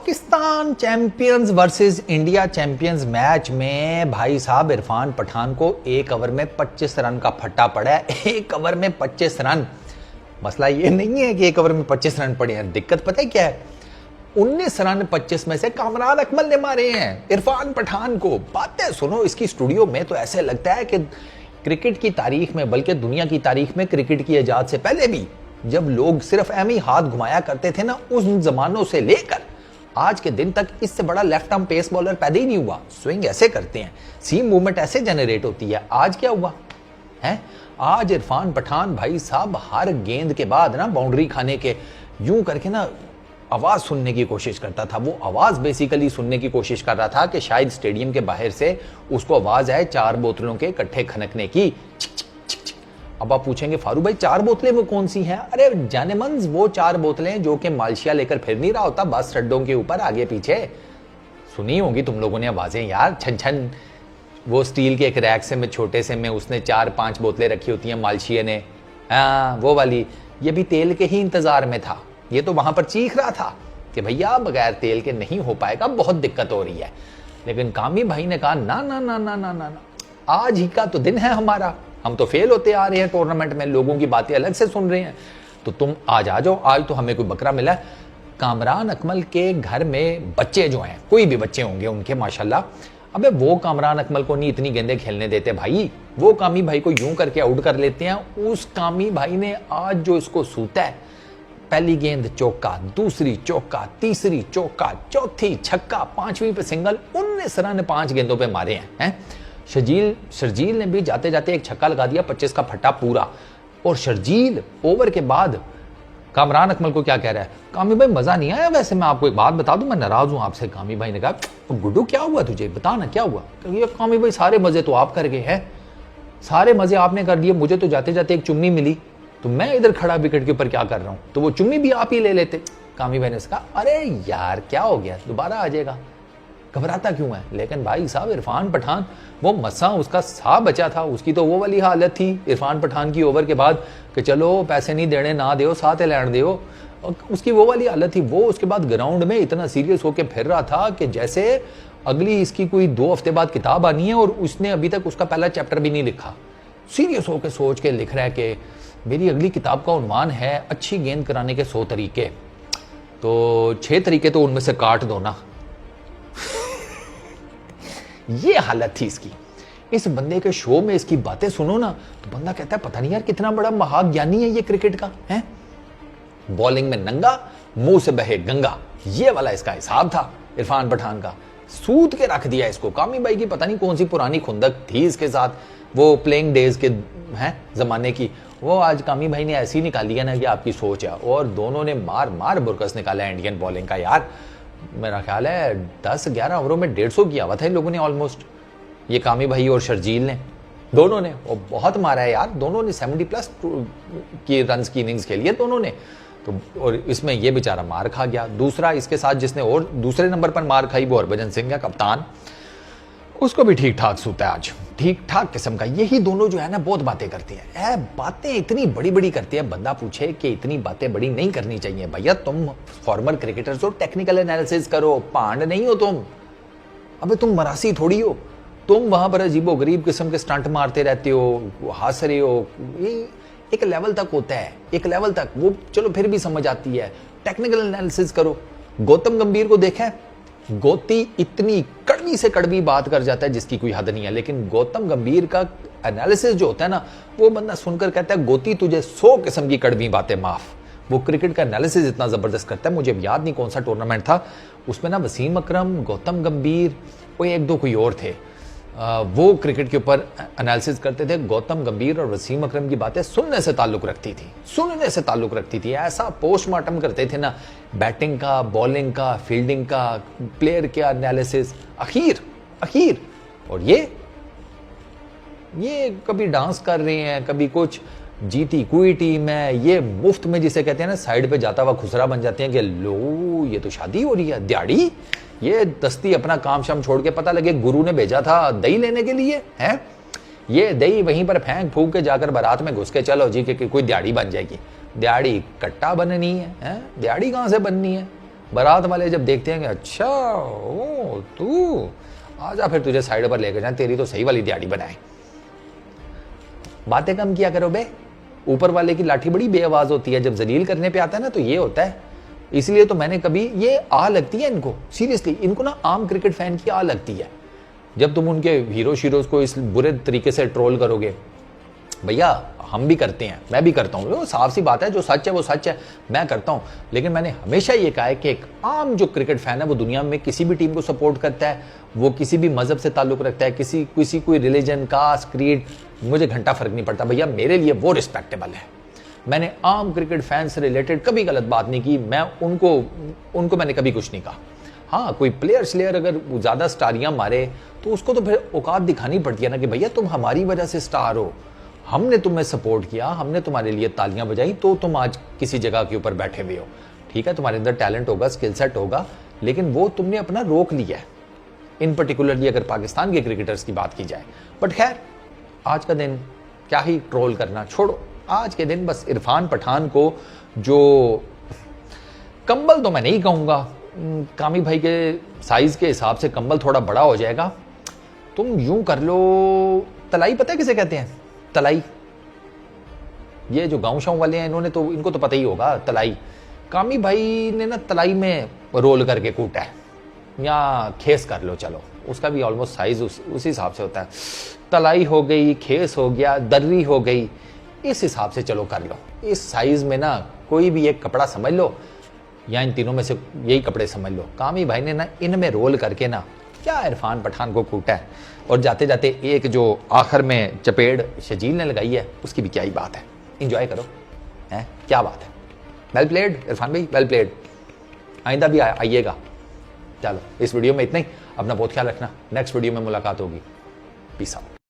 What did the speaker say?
Pakistan champions versus India champions match में भाई साहब इरफान पठान को एक ओवर में 25 रन का फट्टा पड़ा है। एक ओवर में 25 रन। मसला ये नहीं है कि एक ओवर में 25 रन पड़े हैं, दिक्कत पता है क्या है? 19 रन 25 में से कामरान अकमल ने मारे हैं इरफान पठान को। बातें सुनो इसकी स्टूडियो में तो ऐसे लगता है कि क्रिकेट की तारीख में, बल्कि दुनिया की तारीख में, क्रिकेट की इजाद से पहले भी जब लोग सिर्फ एम ही हाथ घुमाया करते थे ना, उन जमानों से लेकर आज के दिन तक इससे बड़ा लेफ्ट आर्म पेस बॉलर पैदा ही नहीं हुआ। स्विंग ऐसे करते हैं, सीम मूवमेंट ऐसे जनरेट होती है। आज क्या हुआ है? आज इरफान पठान भाई साहब हर गेंद के बाद ना बाउंड्री खाने के यूं करके ना आवाज सुनने की कोशिश करता था। वो आवाज बेसिकली सुनने की कोशिश कर रहा था कि शायद स्टेडियम के बाहर से उसको आवाज आए 4 बोतलों के इकट्ठे खनकने की। अब आप पूछेंगे फारूक भाई 4 बोतलें वो कौन सी हैं? अरे जानेमंद वो 4 बोतलें जो कि मालशिया लेकर फिर नहीं रहा होता बस अड्डों के ऊपर आगे पीछे। सुनी होंगी तुम लोगों ने आवाजें यार, छन छन। वो स्टील के एक रैक से में छोटे से में उसने 4-5 बोतलें रखी होती हैं मालशिया ने। हाँ वो वाली। ये भी तेल के ही इंतजार में था। ये तो वहां पर चीख रहा था कि भैया बगैर तेल के नहीं हो पाएगा, बहुत दिक्कत हो रही है। लेकिन कामी भाई ने कहा ना ना ना ना ना ना, आज ही का तो दिन है हमारा। हम तो फेल होते आ रहे हैं टूर्नामेंट में, लोगों की बातें अलग से सुन रहे हैं, तो तुम आज आ जाओ। आज तो हमें कोई बकरा मिला है। कामरान अकमल के घर में बच्चे जो हैं, कोई भी बच्चे होंगे उनके माशाल्लाह, अबे वो कामरान अकमल को नहीं इतनी गेंदें खेलने देते भाई। वो कामी भाई को यूं करके आउट कर लेते हैं। उस कामी भाई ने आज जो इसको सूता है, पहली गेंद चौका, दूसरी चौका, तीसरी चौका, चौथी छक्का, 5वीं पे सिंगल, 19 रन 5 गेंदों पे मारे हैं। शर्जील ने भी जाते जाते एक छक्का लगा दिया, 25 का फट्टा पूरा। और शर्जील ओवर के बाद कामरान अकमल को क्या कह रहा है? कामी भाई मजा नहीं आया वैसे, मैं आपको एक बात बता दूं, मैं नाराज हूं आपसे। कामी भाई ने कहा गुड्डू क्या हुआ तुझे, बता ना क्या हुआ? तो कामी भाई सारे मजे तो आप कर गए हैं, सारे मजे आपने कर दिए, मुझे तो जाते जाते एक चुम्मी मिली, तो मैं इधर खड़ा विकेट के ऊपर क्या कर रहा हूं, तो वो चुम्मी भी आप ही ले लेते। कामी भाई ने कहा अरे यार क्या हो गया, दोबारा आ जाएगा, घबराता क्यों है? लेकिन भाई साहब इरफान पठान, वो मसा उसका सा बचा था, उसकी तो वो वाली हालत थी इरफान पठान की ओवर के बाद कि चलो पैसे नहीं देने ना दो, साथ लैंड दो, उसकी वो वाली हालत थी। वो उसके बाद ग्राउंड में इतना सीरियस होकर फिर रहा था कि जैसे अगली इसकी कोई 2 हफ्ते बाद किताब आनी है और उसने अभी तक उसका पहला चैप्टर भी नहीं लिखा। सीरियस होकर सोच के लिख रहा है कि मेरी अगली किताब का उन्वान है अच्छी गेंद कराने के 100 तरीके, तो 6 तरीके तो उनमें से काट दो ना। ये हालत थी इसकी। इस बंदे के शो में इसकी बातें सुनो ना तो बंदा कहता है पता नहीं यार कितना बड़ा महाज्ञानी है ये क्रिकेट का है। बॉलिंग में नंगा, मुंह से बहे गंगा, ये वाला इसका हिसाब था इरफान पठान का। सूद के रख दिया इसको। कामी भाई की पता नहीं कौन सी पुरानी खुंदक थी इसके साथ, वो प्लेइंग डेज के हैं जमाने की, वो आज कामी भाई ने ऐसी निकाली है ना कि आपकी सोच है। और दोनों ने मार मार बुरकस निकाला है इंडियन बॉलिंग का यार। मेरा ख्याल है 10-11 ओवरों में 150 किया हुआ था इन लोगों ने ऑलमोस्ट, ये कामी भाई और शर्जील ने, दोनों ने। और बहुत मारा है यार दोनों ने, 70+ की रन की इनिंग्स खेली है दोनों ने। तो और इसमें ये बेचारा मार खा गया। दूसरा इसके साथ जिसने और दूसरे नंबर पर मार खाई वो हरभजन सिंह है कप्तान, उसको भी ठीक ठाक सूता है आज, ठीक ठाक किस्म का। यही दोनों जो है ना बहुत बातें करते हैं, बातें इतनी बड़ी बड़ी करते हैं, बंदा पूछे कि इतनी बातें बड़ी नहीं करनी चाहिए भैया। तुम फॉर्मर क्रिकेटर्स हो, टेक्निकल एनालिसिस करो, पांड नहीं हो तुम। अबे तुम मरासी थोड़ी हो, तुम वहां पर अजीबो गरीब किस्म के स्टंट मारते रहते हो, हंस रहे हो। एक लेवल तक होता है, एक लेवल तक वो चलो फिर भी समझ आती है, टेक्निकल एनालिसिस करो। गौतम गंभीर को देखा है, गोती इतनी कड़वी से कड़वी बात कर जाता है जिसकी कोई हद नहीं है, लेकिन गौतम गंभीर का एनालिसिस जो होता है ना, वो बंदा सुनकर कहता है गोती तुझे 100 किस्म की कड़वी बातें माफ। वो क्रिकेट का एनालिसिस इतना जबरदस्त करता है। मुझे याद नहीं कौन सा टूर्नामेंट था, उसमें ना वसीम अकरम, गौतम गंभीर, वो 1-2 कोई और थे, वो क्रिकेट के ऊपर एनालिसिस करते थे। गौतम गंभीर और वसीम अकरम की बातें सुनने से ताल्लुक रखती थी, सुनने से ताल्लुक रखती थी। ऐसा पोस्टमार्टम करते थे ना, बैटिंग का, बॉलिंग का, फील्डिंग का, प्लेयर का एनालिसिस, अखीर। और ये कभी डांस कर रहे हैं, कभी कुछ, जीती कोई टीम है, ये मुफ्त में जिसे कहते हैं ना साइड पे जाता हुआ खुसरा बन जाते हैं कि लो ये तो शादी हो रही है, दिहाड़ी, ये दस्ती अपना काम शाम छोड़ के, पता लगे गुरु ने भेजा था दही लेने के लिए है, ये दही वहीं पर फेंक फूक के जाकर बारात में घुस के चलो जी कि कोई दिहाड़ी बन जाएगी। दिहाड़ी कट्टा बननी है, दिहाड़ी कहां से बननी है? बारात वाले जब देखते हैं कि अच्छा ओ तू आजा, फिर तुझे साइड पर लेकर जाए, तेरी तो सही वाली दिहाड़ी बनाए। बातें कम किया करो बे, ऊपर वाले की लाठी बड़ी बेआवाज होती है, जब जलील करने पे आता है ना तो ये होता है। इसलिए तो मैंने कभी, ये आ लगती है इनको, सीरियसली इनको ना आम क्रिकेट फैन की आ लगती है जब तुम उनके हीरो शीरोज को इस बुरे तरीके से ट्रोल करोगे। भैया हम भी करते हैं, मैं भी करता हूँ, साफ सी बात है, जो सच है वो सच है, मैं करता हूँ। लेकिन मैंने हमेशा ये कहा है कि एक आम जो क्रिकेट फैन है वो दुनिया में किसी भी टीम को सपोर्ट करता है, वो किसी भी मजहब से ताल्लुक रखता है, किसी कोई रिलीजन, कास्ट, क्रीड, मुझे घंटा फर्क नहीं पड़ता भैया, मेरे लिए वो रिस्पेक्टेबल है। मैंने आम क्रिकेट फैन से रिलेटेड कभी गलत बात नहीं की, मैं उनको मैंने कभी कुछ नहीं कहा। हाँ, कोई प्लेयर अगर ज्यादा स्टारियां मारे तो उसको तो फिर औकात दिखानी पड़ती है ना कि भैया तुम हमारी वजह से स्टार हो, हमने तुम्हें सपोर्ट किया, हमने तुम्हारे लिए तालियां बजाई, तो तुम आज किसी जगह के ऊपर बैठे हुए हो। ठीक है, तुम्हारे अंदर टैलेंट होगा, स्किल सेट होगा, लेकिन वो तुमने अपना रोक लिया है। इन पर्टिकुलरली अगर पाकिस्तान के क्रिकेटर्स की बात की जाए, बट खैर आज का दिन क्या ही ट्रोल करना, छोड़ो। आज के दिन बस इरफान पठान को, जो कंबल तो मैं नहीं कहूंगा, कामी भाई के साइज के हिसाब से कंबल थोड़ा बड़ा हो जाएगा, तुम यूं कर लो, तलाई पता है किसे कहते हैं? तलाई, ये जो गांव शाँव वाले हैं इनको तो पता ही होगा। तलाई, कामी भाई ने ना तलाई में रोल करके कूटा है, या खेस कर लो, चलो उसका भी ऑलमोस्ट साइज उसी हिसाब से होता है। तलाई हो गई, खेस हो गया, दर्री हो गई, इस हिसाब से चलो कर लो। इस साइज में ना कोई भी एक कपड़ा समझ लो, या इन तीनों में से यही कपड़े समझ लो। कामी भाई ने ना इनमें रोल करके ना क्या इरफान पठान को कूटा है, और जाते जाते एक जो आखिर में चपेड़ शजील ने लगाई है, उसकी भी क्या ही बात है। इंजॉय करो, है क्या बात है। वेल प्लेड इरफान भाई, वेल प्लेड। आइंदा भी आइएगा। चलो इस वीडियो में इतना ही, अपना बहुत ख्याल रखना, नेक्स्ट वीडियो में मुलाकात होगी। Peace out.